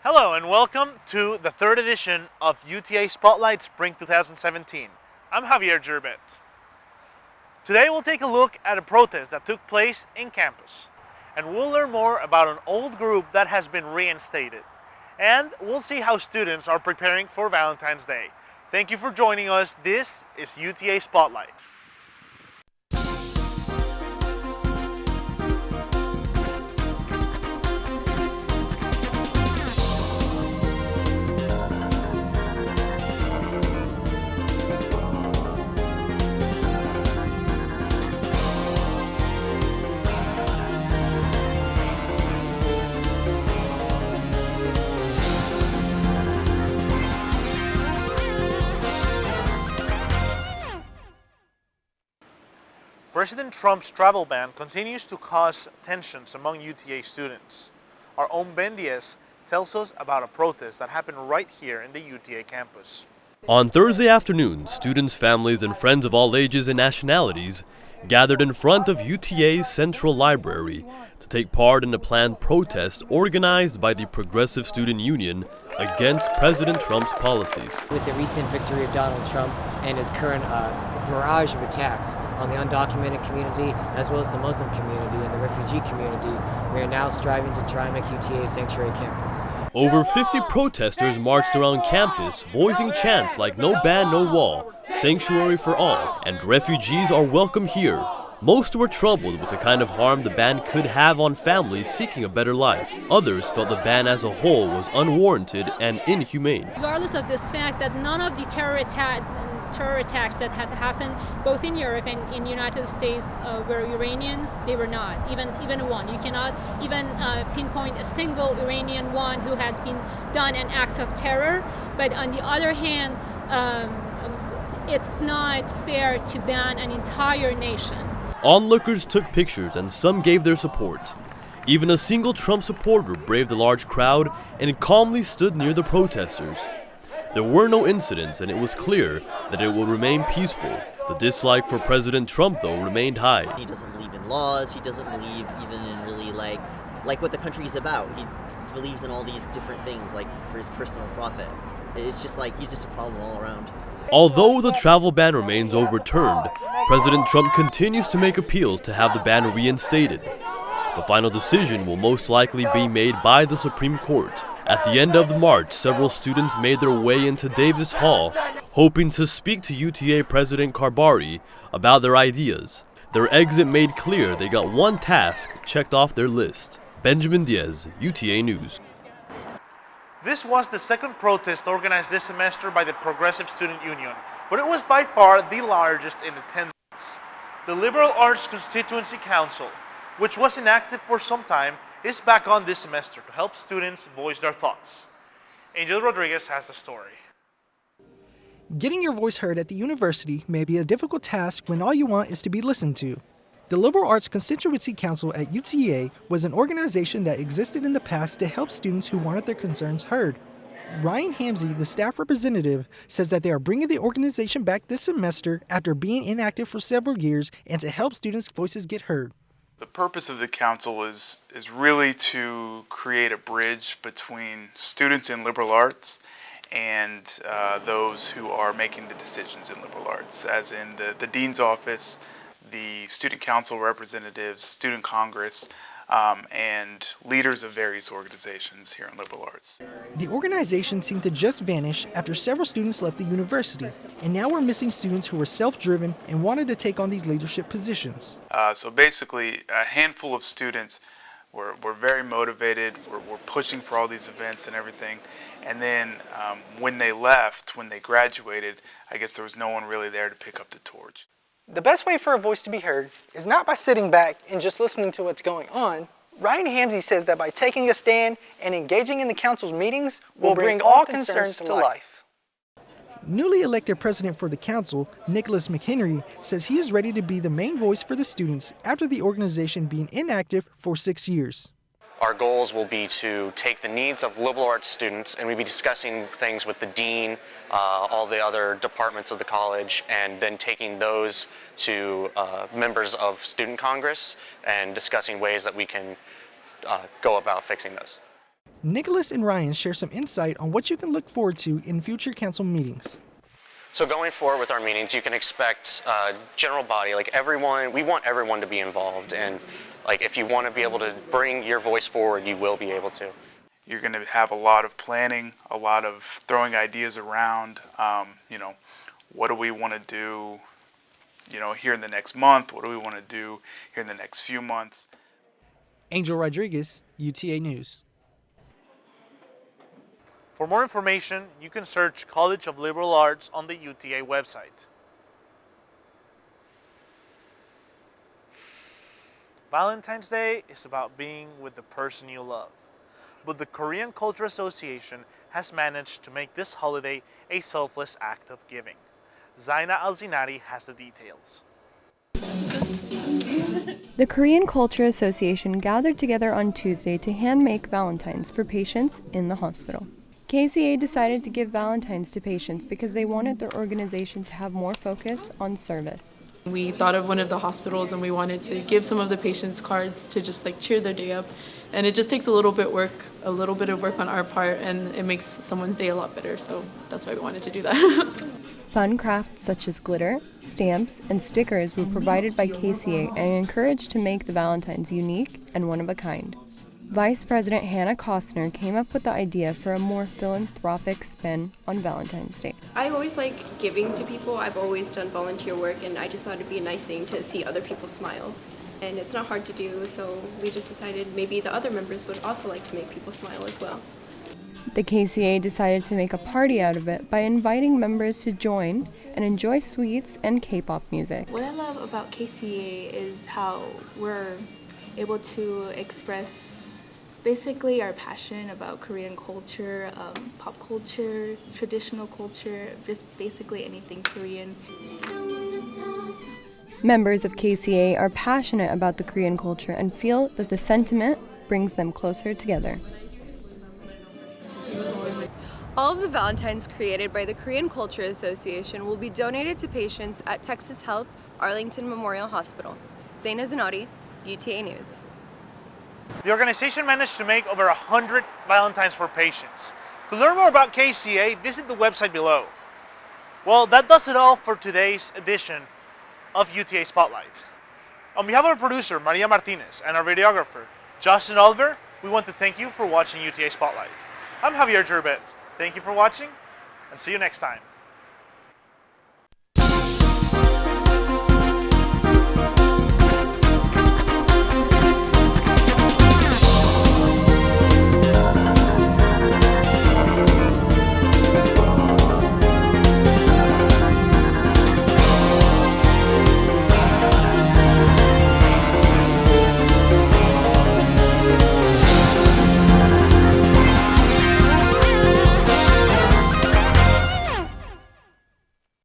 Hello and welcome to the third edition of UTA Spotlight Spring 2017. I'm Javier Gerbet. Today we'll take a look at a protest that took place in campus, and we'll learn more about an old group that has been reinstated. And we'll see how students are preparing for Valentine's Day. Thank you for joining us. This is UTA Spotlight. President Trump's travel ban continues to cause tensions among UTA students. Our own Ben Diaz tells us about a protest that happened right here in the UTA campus. On Thursday afternoon, students, families, and friends of all ages and nationalities gathered in front of UTA's Central Library to take part in a planned protest organized by the Progressive Student Union against President Trump's policies. With the recent victory of Donald Trump and his current barrage of attacks on the undocumented community as well as the Muslim community and the refugee community, we are now striving to try and make UTA a sanctuary campus. Over 50 protesters marched around campus, voicing chants like "No ban, no wall," "Sanctuary for all," and "Refugees are welcome here." Most were troubled with the kind of harm the ban could have on families seeking a better life. Others felt the ban as a whole was unwarranted and inhumane. Regardless of this fact that none of the terror attacks that had happened both in Europe and in the United States were Iranians, they were not, even one. You cannot even pinpoint a single Iranian one who has been done an act of terror. But on the other hand, it's not fair to ban an entire nation. Onlookers took pictures and some gave their support. Even a single Trump supporter braved the large crowd and calmly stood near the protesters. There were no incidents, and it was clear that it will remain peaceful. The dislike for President Trump, though, remained high. He doesn't believe in laws. He doesn't believe even in really like what the country is about. He believes in all these different things like for his personal profit. It's just like he's just a problem all around. Although the travel ban remains overturned, President Trump continues to make appeals to have the ban reinstated. The final decision will most likely be made by the Supreme Court. At the end of the march, several students made their way into Davis Hall, hoping to speak to UTA President Karbari about their ideas. Their exit made clear they got one task checked off their list. Benjamin Diaz, UTA News. This was the second protest organized this semester by the Progressive Student Union, but it was by far the largest in attendance. The Liberal Arts Constituency Council, which was inactive for some time, is back on this semester to help students voice their thoughts. Angel Rodriguez has the story. Getting your voice heard at the university may be a difficult task when all you want is to be listened to. The Liberal Arts Constituency Council at UTA was an organization that existed in the past to help students who wanted their concerns heard. Ryan Hamsey, the staff representative, says that they are bringing the organization back this semester after being inactive for several years and to help students' voices get heard. The purpose of the council is really to create a bridge between students in liberal arts and those who are making the decisions in liberal arts, as in the dean's office, the student council representatives, student congress, and leaders of various organizations here in liberal arts. The organization seemed to just vanish after several students left the university, and now we're missing students who were self-driven and wanted to take on these leadership positions. So basically, a handful of students were very motivated, were pushing for all these events and everything, and then when they left, when they graduated, I guess there was no one really there to pick up the torch. The best way for a voice to be heard is not by sitting back and just listening to what's going on. Ryan Hamsey says that by taking a stand and engaging in the council's meetings, we'll bring all concerns to life. Newly elected president for the council, Nicholas McHenry, says he is ready to be the main voice for the students after the organization being inactive for 6 years. Our goals will be to take the needs of liberal arts students, and we'll be discussing things with the dean, all the other departments of the college, and then taking those to members of Student Congress and discussing ways that we can go about fixing those. Nicholas and Ryan share some insight on what you can look forward to in future council meetings. So going forward with our meetings, you can expect general body, like everyone, we want everyone to be involved, and like if you want to be able to bring your voice forward, you will be able to. You're going to have a lot of planning, a lot of throwing ideas around, what do we want to do, here in the next month? What do we want to do here in the next few months? Angel Rodriguez, UTA News. For more information, you can search College of Liberal Arts on the UTA website. Valentine's Day is about being with the person you love, but the Korean Culture Association has managed to make this holiday a selfless act of giving. Zaina Alzinari has the details. The Korean Culture Association gathered together on Tuesday to hand-make Valentines for patients in the hospital. KCA decided to give Valentines to patients because they wanted their organization to have more focus on service. We thought of one of the hospitals and we wanted to give some of the patients cards to just cheer their day up. And it just takes a little bit of work on our part, and it makes someone's day a lot better. So that's why we wanted to do that. Fun crafts such as glitter, stamps, and stickers were provided by KCA and encouraged to make the Valentines unique and one of a kind. Vice President Hannah Costner came up with the idea for a more philanthropic spin on Valentine's Day. I always like giving to people. I've always done volunteer work, and I just thought it'd be a nice thing to see other people smile. And it's not hard to do, so we just decided maybe the other members would also like to make people smile as well. The KCA decided to make a party out of it by inviting members to join and enjoy sweets and K-pop music. What I love about KCA is how we're able to express basically our passion about Korean culture, pop culture, traditional culture, just basically anything Korean. Members of KCA are passionate about the Korean culture and feel that the sentiment brings them closer together. All of the Valentines created by the Korean Culture Association will be donated to patients at Texas Health Arlington Memorial Hospital. Zaina Zanati, UTA News. The organization managed to make over 100 Valentines for patients. To learn more about KCA, visit the website below. Well, that does it all for today's edition of UTA Spotlight. On behalf of our producer, Maria Martinez, and our videographer, Justin Oliver, we want to thank you for watching UTA Spotlight. I'm Javier Gerbet. Thank you for watching, and see you next time.